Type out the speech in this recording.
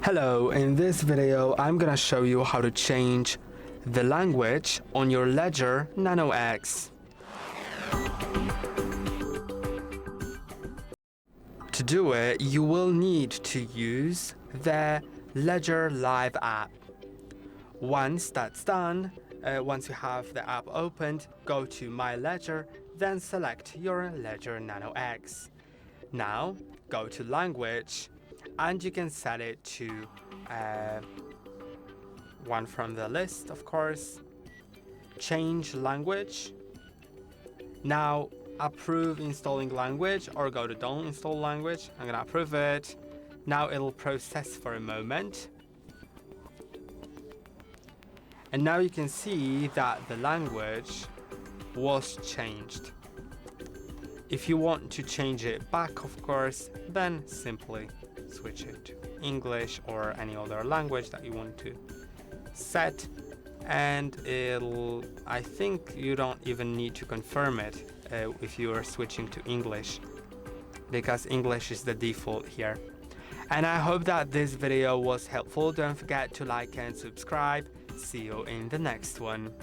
Hello, in this video I'm gonna show you how to change the language on your LEDGER Nano X. To do it, you will need to use the LEDGER Live app. Once that's done, once you have the app opened, go to My LEDGER, then select your LEDGER Nano X. Now, go to Language, and you can set it to one from the list, of course. Change language. Now, approve installing language or go to don't install language. I'm gonna approve it. Now it'll process for a moment. And now you can see that the language was changed. If you want to change it back, of course, then simply switch it to English or any other language that you want to set, and I think you don't even need to confirm it if you are switching to English, because English is the default here. And I hope that this video was helpful. Don't forget to like and subscribe. See you in the next one.